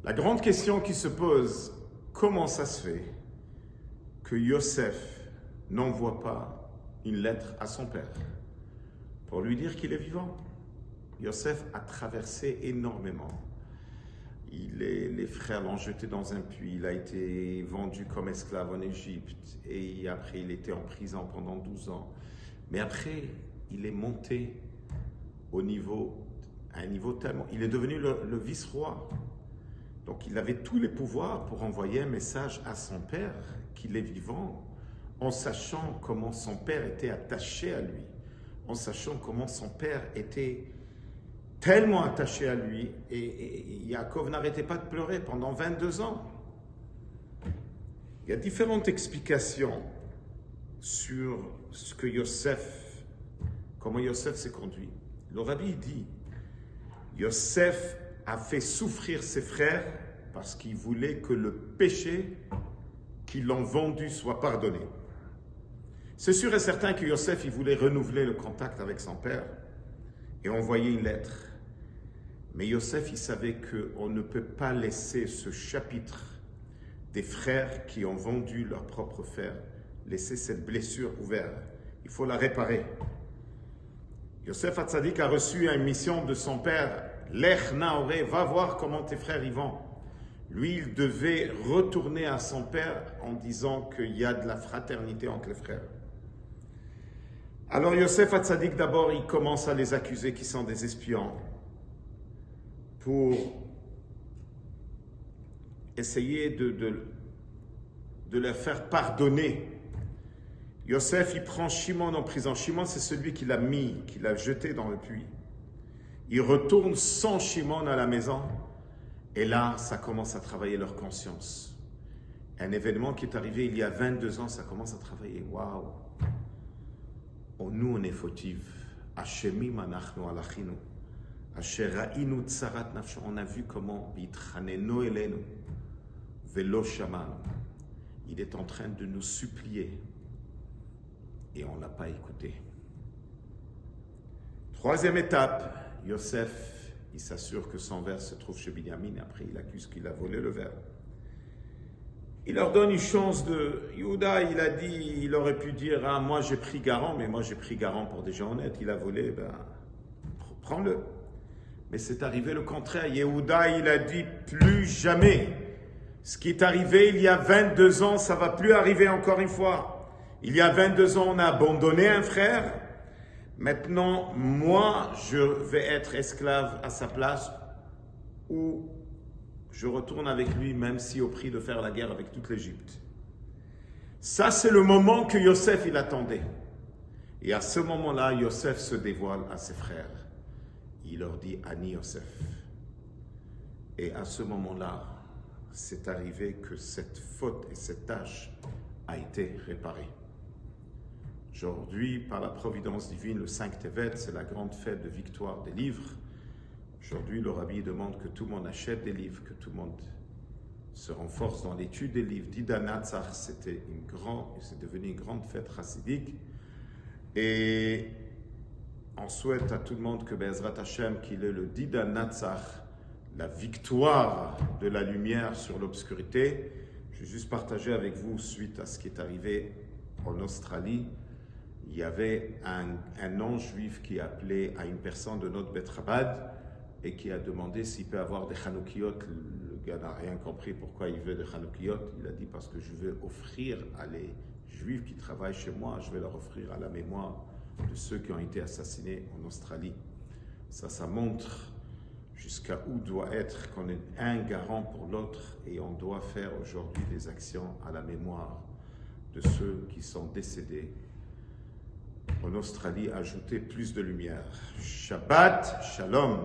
La grande question qui se pose, comment ça se fait que Yosef n'envoie pas une lettre à son père pour lui dire qu'il est vivant? Yosef a traversé énormément. Les frères l'ont jeté dans un puits, il a été vendu comme esclave en Égypte et après il était en prison pendant 12 ans. Mais après, il est monté à un niveau tellement... Il est devenu le vice-roi. Donc il avait tous les pouvoirs pour envoyer un message à son père qu'il est vivant, en sachant comment son père était attaché à lui, en sachant comment son père était tellement attaché à lui, et Yaakov n'arrêtait pas de pleurer pendant 22 ans. Il y a différentes explications sur ce que comment Yosef s'est conduit. Le rabbi dit, Yosef a fait souffrir ses frères parce qu'il voulait que le péché qu'ils l'ont vendu soit pardonné. C'est sûr et certain que Yosef, il voulait renouveler le contact avec son père et envoyer une lettre. Mais Yosef, il savait qu'on ne peut pas laisser ce chapitre des frères qui ont vendu leur propre frère, laisser cette blessure ouverte. Il faut la réparer. Yosef Hatzadik a reçu une mission de son père. Lech Naoré, va voir comment tes frères y vont. Lui, il devait retourner à son père en disant qu'il y a de la fraternité entre les frères. Alors Yosef Hatzadik, d'abord, il commence à les accuser qu'ils sont des espions pour essayer de leur faire pardonner. Yosef, il prend Shimon en prison. Shimon, c'est celui qui l'a jeté dans le puits. Il retourne sans Shimon à la maison. Et là, ça commence à travailler leur conscience. Un événement qui est arrivé il y a 22 ans, ça commence à travailler. Waouh! Nous, on est fautifs. Hashemim anachnu alachinu. Asher ra'inu tsarat nafsho. On a vu comment Yitchanenu elenu velo shamanu. Il est en train de nous supplier. Et on ne l'a pas écouté. Troisième étape, Yosef, il s'assure que son verre se trouve chez Binyamin. Après, il accuse qu'il a volé le verre. Il leur donne une chance de... Yehuda, il aurait pu dire, ah, moi j'ai pris garant, mais moi j'ai pris garant pour des gens honnêtes. Il a volé, prends-le. Mais c'est arrivé le contraire. Yehuda, il a dit, plus jamais. Ce qui est arrivé il y a 22 ans, ça ne va plus arriver encore une fois. Il y a 22 ans, on a abandonné un frère. Maintenant, moi, je vais être esclave à sa place ou je retourne avec lui, même si au prix de faire la guerre avec toute l'Égypte. Ça, c'est le moment que Yosef, il attendait. Et à ce moment-là, Yosef se dévoile à ses frères. Il leur dit, Ani Yosef. Et à ce moment-là, c'est arrivé que cette faute et cette tâche a été réparée. Aujourd'hui, par la providence divine, le 5 Tevet, c'est la grande fête de victoire des livres. Aujourd'hui, le rabbi demande que tout le monde achète des livres, que tout le monde se renforce dans l'étude des livres. Dida Natsar, c'est devenu une grande fête chassidique. Et on souhaite à tout le monde que Be'ezrat Hashem, qu'il ait le Dida Natsar, la victoire de la lumière sur l'obscurité. Je vais juste partager avec vous, suite à ce qui est arrivé en Australie, il y avait un non-juif qui appelait à une personne de notre Bet Chabad et qui a demandé s'il peut avoir des Chanoukiyot. Le gars n'a rien compris pourquoi il veut des Chanoukiyot. Il a dit parce que je veux offrir à les juifs qui travaillent chez moi, je vais leur offrir à la mémoire de ceux qui ont été assassinés en Australie. Ça montre jusqu'à où doit être qu'on est un garant pour l'autre et on doit faire aujourd'hui des actions à la mémoire de ceux qui sont décédés en Australie, ajouter plus de lumière. Shabbat Shalom.